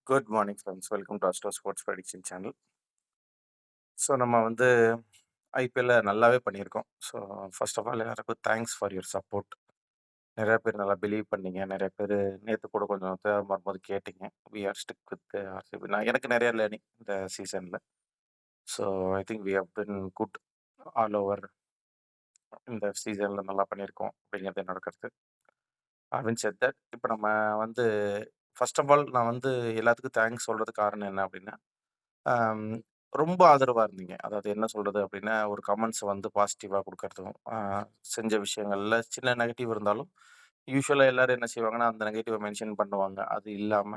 Good morning friends. Welcome to astro sports prediction channel. So நம்ம வந்து ஐபிஎல்ல நல்லாவே பண்ணியிருக்கோம். ஸோ ஃபர்ஸ்ட் ஆஃப் ஆல் எல்லாருக்கும் தேங்க்ஸ் ஃபார் யுவர் சப்போர்ட். நிறைய பேர் நல்லா பிலீவ் பண்ணீங்க. நிறைய பேர் நேத்து கூட கொஞ்சம் தேவை வரும்போது கேட்டீங்க. We are stick with RCB. எனக்கு நிறைய லேர்னிங் இந்த சீசன்ல. So I think we have been good all over. இந்த சீசன்ல நல்லா பண்ணியிருக்கோம் அப்படிங்கிறது என்னோட கருத்து. ஹேவிங் செட் தட் இப்போ நம்ம வந்து ஃபர்ஸ்ட் ஆஃப் ஆல் நான் வந்து எல்லாத்துக்கும் தேங்க்ஸ் சொல்றதுக்கு காரணம் என்ன அப்படின்னா, அம் ரொம்ப ஆதரவா இருந்தீங்க. அதாவது என்ன சொல்றது அப்டின்னா, ஒரு கமெண்ட்ஸ் வந்து பாசிட்டிவா குடுக்கறதும், செஞ்ச விஷயங்கள்ல சின்ன நெகட்டிவ் இருந்தாலும், யூசுவலா எல்லாரும் என்ன செய்வாங்கன்னா, அந்த நெகட்டிவ மென்ஷன் பண்ணுவாங்க. அது இல்லாம,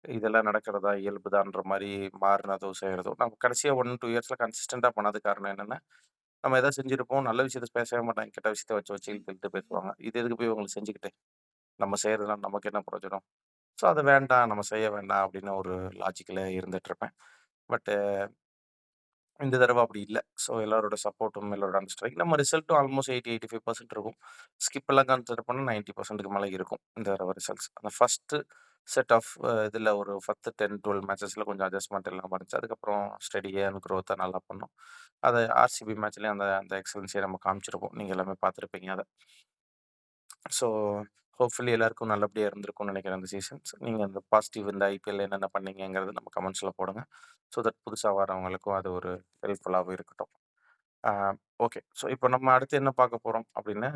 இதெல்லாம் நடக்கிறதா இயல்புதான்ற மாரி மாறுனதோ, செய்றதோ, நம்ம கடைசியா 1, 2 இயர்ஸ்ல கன்சிஸ்டன்ட்டா பண்ணதுக்கு காரணம் என்னன்னா, நம்ம ஏதோ செஞ்சிருப்போம். நல்ல விஷயத்த பேசவே மாட்டாங்க. கெட்ட விஷயத்த வச்சு வச்சு இழுத்து இழுத்து பேசுவாங்க. இது எதுக்கு போய் இவங்களுக்கு செஞ்சுக்கிட்டு? நம்ம செய்றதுனால நமக்கு என்ன பிரயோஜனம்? ஸோ அது வேண்டாம். நம்ம செய்ய வேண்டாம் அப்படின்னு ஒரு லாஜிக்ல இருந்துட்டுருப்பேன். பட் இந்த தடவ அப்படி இல்ல. ஸோ எல்லாரோட சப்போர்ட்டும், எல்லாரோட அண்டர்ஸ்டாண்டிங் நம்ம ரிசல்ட்டும் ஆல்மோஸ்ட் 80, 85% இருக்கும். ஸ்கிப் எல்லாம் கன்சிடர் பண்ணா 90%க்கு மேல இருக்கும். இந்த தடவ ரிசல்ட்ஸ். அந்த ஃபர்ஸ்ட்டு செட் ஆஃப் இதுல ஒரு 10, 10, 12 மேட்சஸ்ல கொஞ்சம் அட்ஜஸ்ட்மென்ட் இல்லாம இருந்துச்சு. அதுக்கப்புறம் ஸ்டெடியா அண்ட் குரோத்தா நல்லா பண்ணோம். அது ஆர்சிபி மேட்ச்லயும் அந்த அந்த எக்ஸலன்ஸிய நம்ம காமிச்சிருப்போம். நீங்க எல்லாமே பார்த்துருப்பீங்க அத. ஸோ ஹோப்ஃபுல்லி எல்லாருக்கும் நல்லபடியா இருந்திருக்கும்னு நினைக்கிறேன் இந்த சீசன்ஸ். நீங்க அந்த பாசிட்டிவ் இந்த ஐபிஎல்ல என்னென்ன பண்ணீங்கங்கிறத நம்ம கமெண்ட்ஸ்ல போடுங்க. ஸோ தட் புதுசா வரவங்களுக்கும் அது ஒரு ஹெல்ப்ஃபுல்லாவும் இருக்கட்டும். ஆ ஓகே. ஸோ இப்போ நம்ம அடுத்து என்ன பார்க்க போறோம் அப்டின்னா,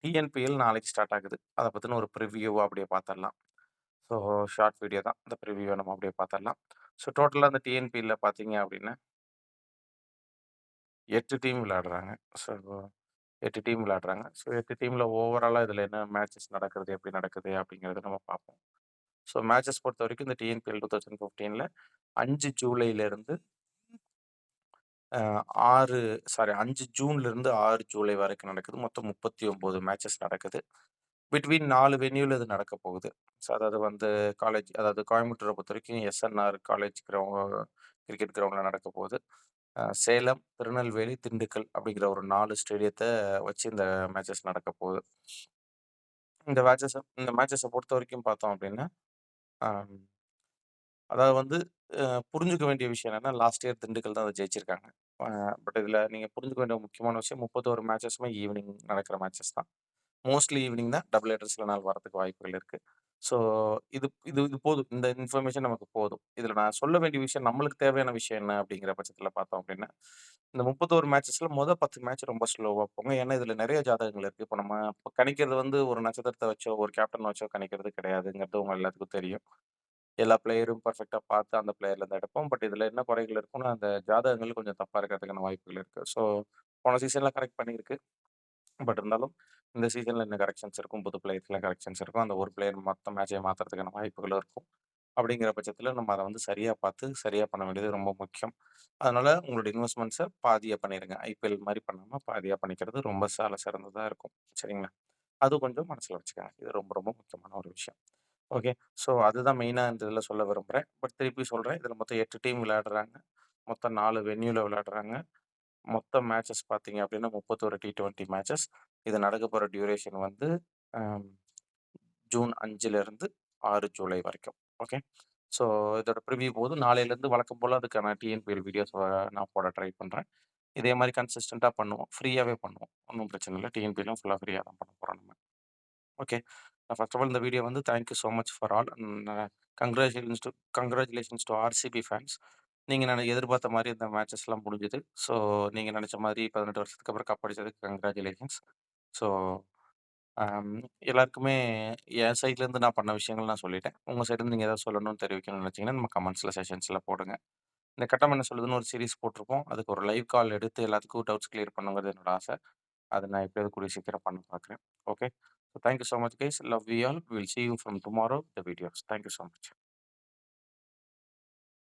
டிஎன்பிஎல் நாளைக்கு ஸ்டார்ட் ஆகுது. அத பத்தின ஒரு ப்ரிவ்யூவா அப்படியே பார்த்துரலாம். ஸோ ஷார்ட் வீடியோ தான். அந்த ப்ரிவ்யூவ நம்ம அப்படியே பார்த்துரலாம். ஸோ டோட்டலா அந்த டிஎன்பிஎல்ல பார்த்தீங்க அப்டின்னா, 8 டீம் விளையாடுறாங்க. ஸோ 8 டீம் விளையாடுறாங்க. ஸோ 8 டீம்ல ஓவராலா இதுல என்ன மேட்சஸ் நடக்குது, எப்படி நடக்குது அப்படிங்கிறத நம்ம பார்ப்போம். ஸோ மேட்சஸ் பொறுத்தவரைக்கும் இந்த டிஎன்பிஎல் 2015ல 5 ஜூலைலேருந்து அ 6 5 ஜூன்லேருந்து 6 ஜூலை வரைக்கும் நடக்குது. மொத்தம் 39 மேட்சஸ் நடக்குது. பிட்வீன் 4 வென்யூல இது நடக்க போகுது. ஸோ அதாவது வந்து அதாவது கோயம்புத்தூர பொறுத்தவரைக்கும் எஸ்என்ஆர் காலேஜ் கிரிக்கெட் கிரவுண்ட்ல நடக்க போகுது. சேலம், திருநெல்வேலி, திண்டுக்கல் அப்படிங்கிற ஒரு 4 ஸ்டேடியத்த வச்சு இந்த மேட்சஸ் நடக்க போகுது. இந்த மேட்சஸ பொறுத்தவரைக்கும் பார்த்தோம் அப்படின்னா, அம் அதாவது வந்து புரிஞ்சுக்க வேண்டிய விஷயம் என்னன்னா, லாஸ்ட் இயர் திண்டுக்கல் தான் அத ஜெயிச்சிருக்காங்க. அ பட் இதுல நீங்க புரிஞ்சுக்க வேண்டிய முக்கியமான விஷயம் 31 மேட்சஸுமே ஈவினிங் நடக்கிற மேட்சஸ் தான். மோஸ்ட்லி ஈவினிங் தான். டபுள் ஹெட்டர் சில நாள் வரதுக்கு வாய்ப்புகள் இருக்கு. ஸோ இது இது இது போதும். இந்த இன்ஃபர்மேஷன் நமக்கு போதும். இதுல நான் சொல்ல வேண்டிய விஷயம் நம்மளுக்கு தேவையான விஷயம் என்ன அப்படிங்கிற பட்சத்துல பார்த்தோம் அப்படின்னா, இந்த 31 மேட்சஸ்ல 10 மேட்ச் ரொம்ப ஸ்லோவா போகும். ஏன்னா இதுல நெறைய ஜாதகங்கள் இருக்கு. இப்ப நம்ம கணிக்கிறது வந்து ஒரு நட்சத்திரத்த வச்சோ, ஒரு கேப்டன வச்சோ கணிக்கிறது கிடையாதுங்கிறது உங்க எல்லாத்துக்கும் தெரியும். எல்லா பிளேயரும் பெர்ஃபெக்ட்டா பார்த்து அந்த பிளேயர்லேருந்து எடுப்போம். பட் இதுல என்ன குறைகள் இருக்கும்னா, அந்த ஜாதகங்கள் கொஞ்சம் தப்பா இருக்கிறதுக்கான வாய்ப்புகள் இருக்கு. ஸோ போன சீசன்ல கரெக்ட் பண்ணியிருக்கு. பட் இருந்தாலும் இந்த சீசன்ல இன்னும் கரெக்ஷன்ஸ் இருக்கும். புது பிளேயர்ஸ்லாம் கரெக்ஷன்ஸ் இருக்கும். அந்த ஒரு பிளேயர் மொத்த மேட்சையும் மாத்துறதுக்கான வாய்ப்புகளும் இருக்கும். அப்படிங்கிற பட்சத்தில நம்ம அத வந்து சரியா பார்த்து, சரியா பண்ண வேண்டியது ரொம்ப முக்கியம். அதனால உங்களோட இன்வெஸ்ட்மெண்ட்ஸ பாதியா பண்ணிருங்க. ஐபிஎல் மாரி பண்ணாம பாதியா பண்ணிக்கிறது ரொம்ப சிறந்ததா இருக்கும். சரிங்களா? அது கொஞ்சம் மனசுல வச்சுக்கங்க. இது ரொம்ப ரொம்ப முக்கியமான ஒரு விஷயம். ஓகே. ஸோ அதுதான் மெயினா இந்த இதில சொல்ல விரும்புறேன். பட் திருப்பி சொல்றேன். இதில மொத்தம் 8 டீம் விளையாடுறாங்க. மொத்தம் 4 வென்யூல விளையாடுறாங்க. மொத்த மேட்சஸ் பார்த்தீங்க அப்டின்னா 31 T20 மேட்சஸ். இது நடக்கப் போற டியூரேஷன் வந்து அம் ஜூன் 5லிருந்து 6 ஜூலை வரைக்கும். ஓகே. ஸோ இதோட ப்ரிவ்யூ போதும். நாளையிலேருந்து வழக்கம் போல அதுக்கான டிஎன்பிஎல் வீடியோஸ் நான் போட ட்ரை பண்றேன். இதே மாரி கன்சிஸ்டன்ட்டா பண்ணுவோம். ஃப்ரீயாவே பண்ணுவோம். ஒண்ணும் பிரச்சனை இல்ல. டிஎன்பிஎல்லும் ஃபுல்லா ஃப்ரீயா தான் பண்ண போறோம் நம்ம. ஓகே. ஃபர்ஸ்ட் ஆஃப் ஆல் இந்த வீடியோ வந்து thank you so much for all. Congratulations to congratulations to RCB fans. நீங்க எதிர்பார்த்த மாரி இந்த மேட்சஸ்லாம் முடிஞ்சது. ஸோ நீங்க நெனச்ச மாரி 18 வருஷத்துக்கு அப்புறம் கப் அடிச்சதுக்கு கங்ராச்சுலேஷன்ஸ். ஸோ அம் எல்லாருக்குமே என் சைட்லேருந்து நான் பண்ண விஷயங்கள் நான் சொல்லிட்டேன். உங்க சைட்லருந்து நீங்க ஏதாவது சொல்லணும்னு தெரிவிக்கணும்னு நெனச்சீங்கன்னா, நம்ம கமெண்ட்ஸ்ல, செஷன்ஸ்ல போடுங்க. இந்த கட்டம் என்ன சொல்லுதுன்னு ஒரு சீரிஸ் போட்டிருக்கோம். அதுக்கு ஒரு லைவ் கால் எடுத்து எல்லாத்துக்கும் டவுட்ஸ் கிளியர் பண்ணணுங்கிறது என்னோட ஆசை. அத நான் எப்படியாவது கூடிய சீக்கிரம் பண்ண பார்க்குறேன். Okay. So thank you so much, guys. Love you all. We'll see you from tomorrow, the videos. Thank you so much.